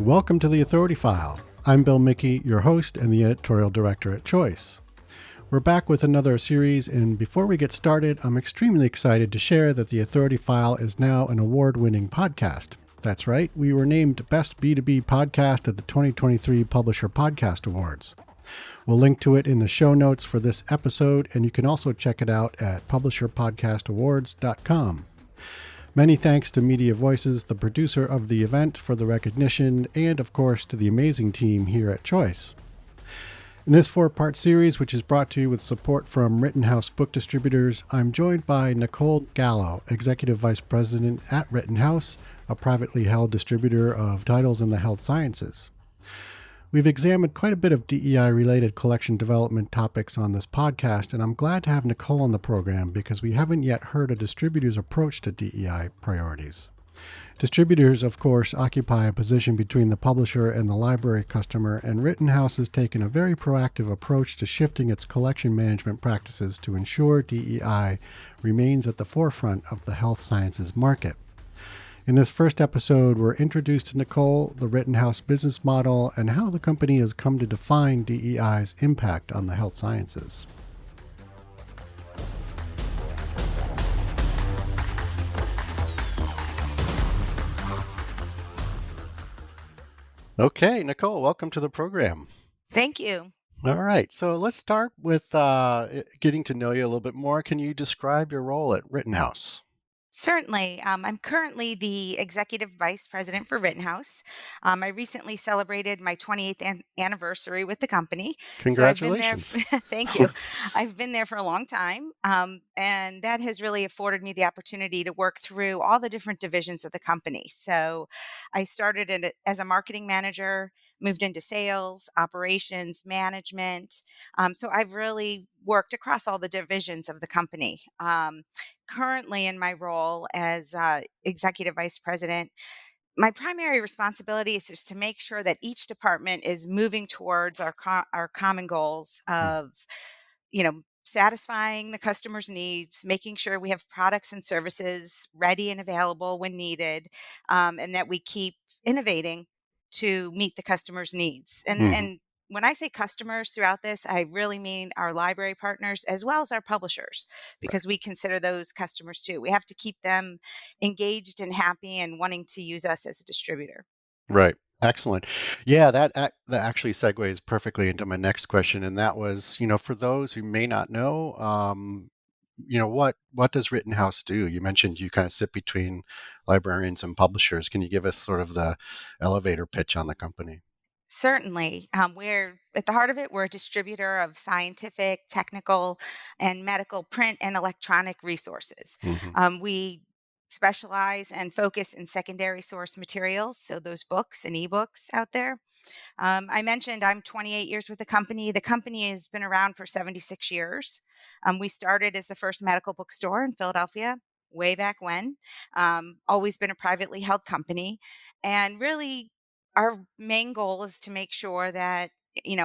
Welcome to the Authority File. I'm Bill Mickey, your host and the editorial director at Choice. We're back with another series, and before we get started, I'm extremely excited to share that the Authority File is now an award-winning podcast. That's right, we were named Best B2B Podcast at the 2023 Publisher Podcast Awards. We'll link to it in the show notes for this episode, and you can also check it out at publisherpodcastawards.com. Many thanks to Media Voices, the producer of the event, for the recognition, and of course to the amazing team here at Choice. In this 4-part series, which is brought to you with support from Rittenhouse Book Distributors, I'm joined by Nicole Gallo, Executive Vice President at Rittenhouse, a privately held distributor of titles in the health sciences. We've examined quite a bit of DEI-related collection development topics on this podcast, and I'm glad to have Nicole on the program because we haven't yet heard a distributor's approach to DEI priorities. Distributors, of course, occupy a position between the publisher and the library customer, and Rittenhouse has taken a very proactive approach to shifting its collection management practices to ensure DEI remains at the forefront of the health sciences market. In this first episode, we're introduced to Nicole, the Rittenhouse business model, and how the company has come to define DEI's impact on the health sciences. Okay, Nicole, welcome to the program. Thank you. All right, so let's start with getting to know you a little bit more. Can you describe your role at Rittenhouse? Certainly. I'm currently the executive vice president for Rittenhouse. I recently celebrated my 28th anniversary with the company. So I've been there. Congratulations. Thank you. I've been there for a long time. And that has really afforded me the opportunity to work through all the different divisions of the company. So I started as a marketing manager, moved into sales, operations, management. So I've really worked across all the divisions of the company. Currently in my role as executive vice president, my primary responsibility is just to make sure that each department is moving towards our common goals of, satisfying the customer's needs, making sure we have products and services ready and available when needed, and that we keep innovating to meet the customer's needs. And when I say customers throughout this, I really mean our library partners as well as our publishers, because we consider those customers too. We have to keep them engaged and happy and wanting to use us as a distributor. Right. Excellent. Yeah, that actually segues perfectly into my next question, and that was, for those who may not know, what does Rittenhouse do? You mentioned you kind of sit between librarians and publishers. Can you give us sort of the elevator pitch on the company? Certainly. We're at the heart of it, we're a distributor of scientific, technical, and medical print and electronic resources. We specialize and focus in secondary source materials, so those books and ebooks out there. I mentioned I'm 28 years with the company. The company has been around for 76 years. We started as the first medical bookstore in Philadelphia way back when. Always been a privately held company, and really our main goal is to make sure that,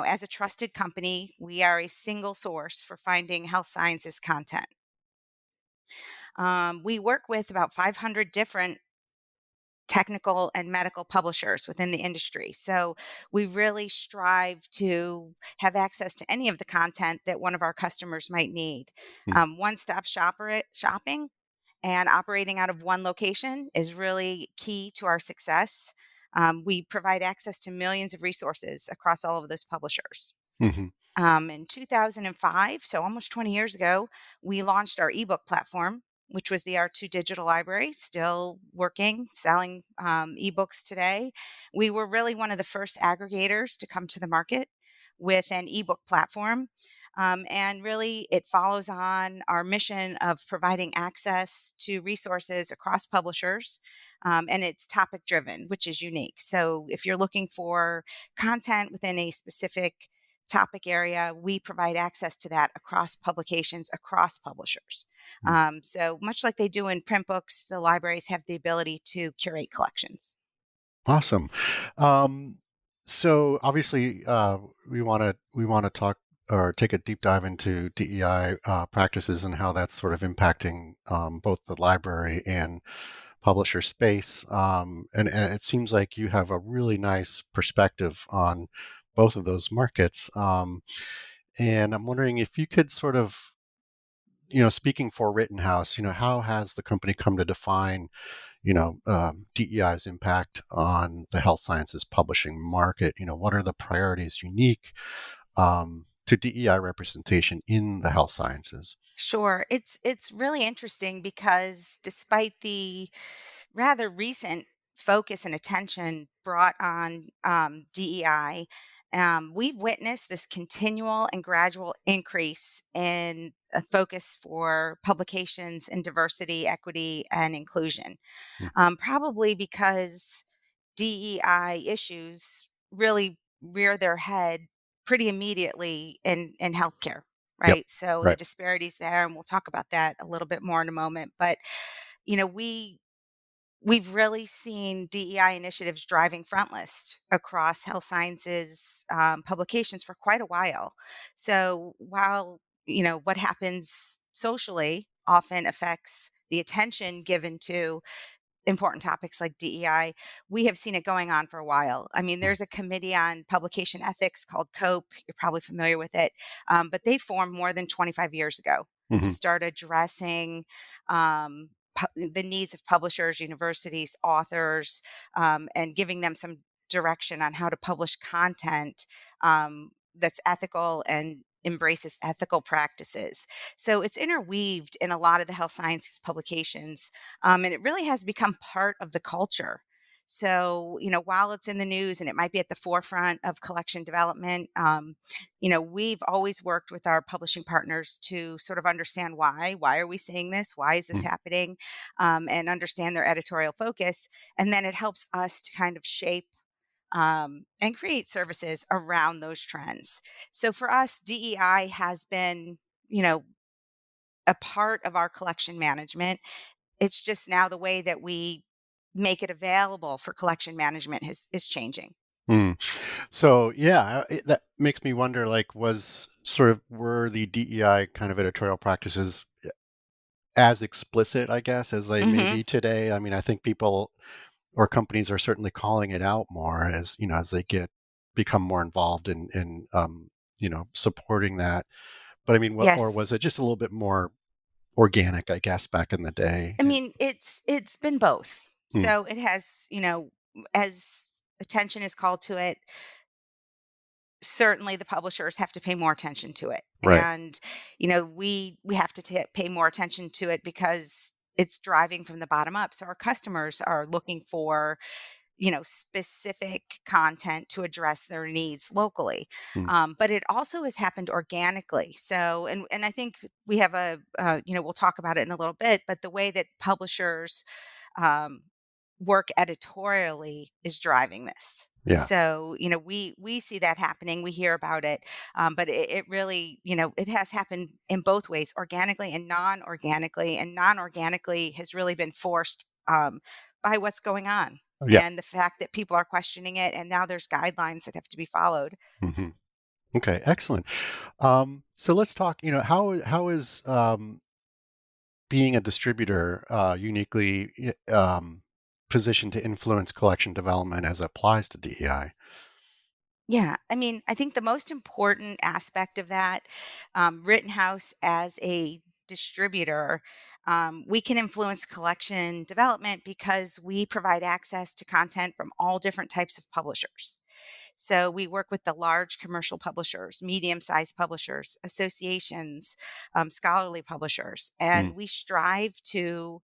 as a trusted company, we are a single source for finding health sciences content. We work with about 500 different technical and medical publishers within the industry. So we really strive to have access to any of the content that one of our customers might need. One-stop shopping and operating out of one location is really key to our success. We provide access to millions of resources across all of those publishers. In 2005, so almost 20 years ago, we launched our ebook platform, which was the R2 Digital Library, still working, selling ebooks today. We were really one of the first aggregators to come to the market with an ebook platform. And really, it follows on our mission of providing access to resources across publishers. And it's topic driven, which is unique. So if you're looking for content within a specific topic area, we provide access to that across publications, across publishers. So much like they do in print books, the libraries have the ability to curate collections. Awesome. So obviously, we want to talk or take a deep dive into DEI practices and how that's sort of impacting both the library and publisher space. And it seems like you have a really nice perspective on both of those markets. And I'm wondering if you could sort of, speaking for Rittenhouse, how has the company come to define, DEI's impact on the health sciences publishing market? What are the priorities unique to DEI representation in the health sciences? Sure. It's really interesting because despite the rather recent focus and attention brought on DEI, we've witnessed this continual and gradual increase in a focus for publications in diversity, equity, and inclusion. Mm. Probably because DEI issues really rear their head pretty immediately in healthcare, Yep. right? So the Right. disparities there, and we'll talk about that a little bit more in a moment. But you know, we've really seen DEI initiatives driving front list across health sciences publications for quite a while. So while what happens socially often affects the attention given to important topics like DEI, we have seen it going on for a while. I mean, Mm. there's a committee on publication ethics called COPE. You're probably familiar with it, but they formed more than 25 years ago to Hmm. start addressing the needs of publishers, universities, authors, and giving them some direction on how to publish content that's ethical and embraces ethical practices. So it's interweaved in a lot of the health sciences publications, and it really has become part of the culture. So, while it's in the news and it might be at the forefront of collection development, we've always worked with our publishing partners to sort of understand why. Why are we seeing this? Why is this Mm. happening? And understand their editorial focus. And then it helps us to kind of shape and create services around those trends. So for us, DEI has been, you know, a part of our collection management. It's just now the way that we make it available for collection management is changing. Mm. So yeah, that makes me wonder. Like, were the DEI kind of editorial practices as explicit, I guess, as they may Hmm. be today? I mean, I think people or companies are certainly calling it out more as as they become more involved in supporting that. But I mean, what or Yes. was it just a little bit more organic, I guess, back in the day? I mean, it's been both. Mm. So it has, as attention is called to it, certainly the publishers have to pay more attention to it. Right. And we have to pay more attention to it because it's driving from the bottom up. So our customers are looking for specific content to address their needs locally. Mm. But it also has happened organically. So, and I think we have we'll talk about it in a little bit, but the way that publishers um, work editorially is driving this. Yeah. So, we see that happening. We hear about it, but it really, it has happened in both ways, organically and non-organically. And non-organically has really been forced by what's going on Yeah. and the fact that people are questioning it, and now there's guidelines that have to be followed. Hmm. Okay. Excellent. So let's talk. How is being a distributor uniquely positioned to influence collection development as it applies to DEI? Yeah, I mean, I think the most important aspect of that, Rittenhouse as a distributor, we can influence collection development because we provide access to content from all different types of publishers. So we work with the large commercial publishers, medium sized publishers, associations, scholarly publishers, Mm. and we strive to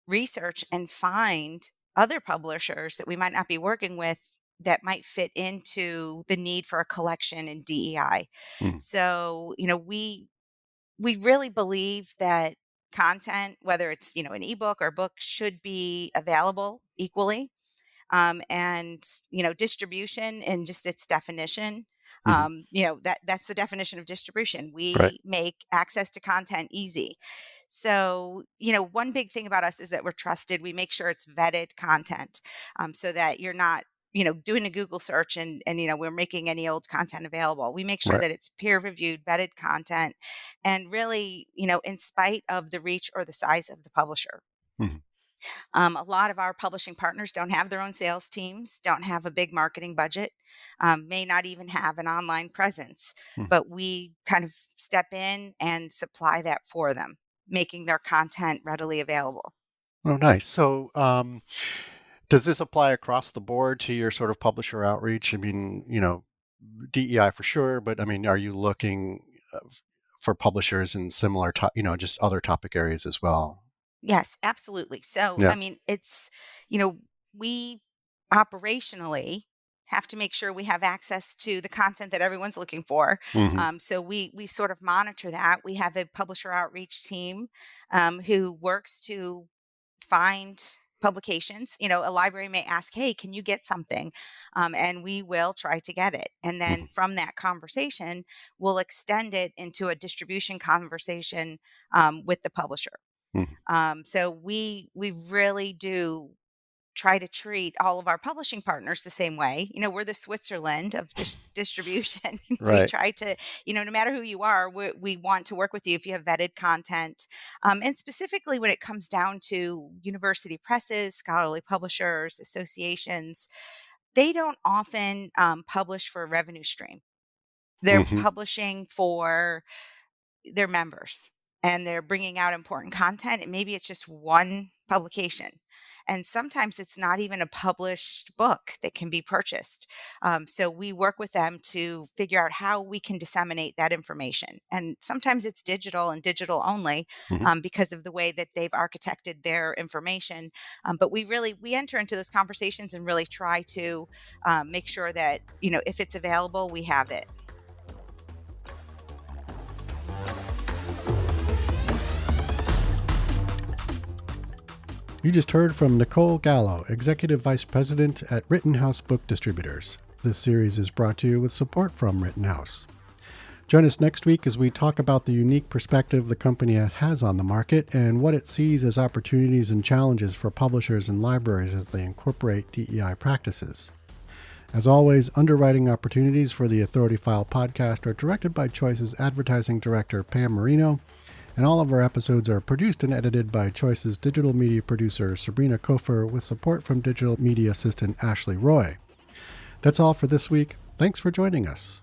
research and find other publishers that we might not be working with that might fit into the need for a collection in DEI. Mm. So, we really believe that content, whether it's, an ebook or book, should be available equally, and distribution and just its definition, Hmm. that's the definition of distribution. Right. We make access to content easy. So one big thing about us is that we're trusted. We make sure it's vetted content, so that you're not doing a Google search and we're making any old content available. We make sure Right. that it's peer reviewed, vetted content, and really in spite of the reach or the size of the publisher. Mhm. A lot of our publishing partners don't have their own sales teams, don't have a big marketing budget, may not even have an online presence, Hmm. but we kind of step in and supply that for them, making their content readily available. Oh, nice. So, does this apply across the board to your sort of publisher outreach? I mean, DEI for sure, but I mean, are you looking for publishers in similar, just other topic areas as well? Yes, absolutely. So, Yeah. I mean, you know, we operationally have to make sure we have access to the content that everyone's looking for. Hmm. So we sort of monitor that. We have a publisher outreach team who works to find publications. A library may ask, "Hey, can you get something?" And we will try to get it. And then Hmm. from that conversation, we'll extend it into a distribution conversation with the publisher. Hmm. So we really do try to treat all of our publishing partners the same way. We're the Switzerland of distribution. We Right. try to, no matter who you are, we want to work with you if you have vetted content. And specifically when it comes down to university presses, scholarly publishers, associations, they don't often publish for a revenue stream. They're Hmm. publishing for their members, and they're bringing out important content, and maybe it's just one publication, and sometimes it's not even a published book that can be purchased. So we work with them to figure out how we can disseminate that information, and sometimes it's digital and digital only, Hmm. because of the way that they've architected their information. But we enter into those conversations and really try to make sure that, if it's available, we have it. You just heard from Nicole Gallo, Executive Vice President at Rittenhouse Book Distributors. This series is brought to you with support from Rittenhouse. Join us next week as we talk about the unique perspective the company has on the market and what it sees as opportunities and challenges for publishers and libraries as they incorporate DEI practices. As always, underwriting opportunities for the Authority File podcast are directed by Choice's advertising director, Pam Marino, and all of our episodes are produced and edited by Choice's digital media producer, Sabrina Kofer, with support from digital media assistant Ashley Roy. That's all for this week. Thanks for joining us.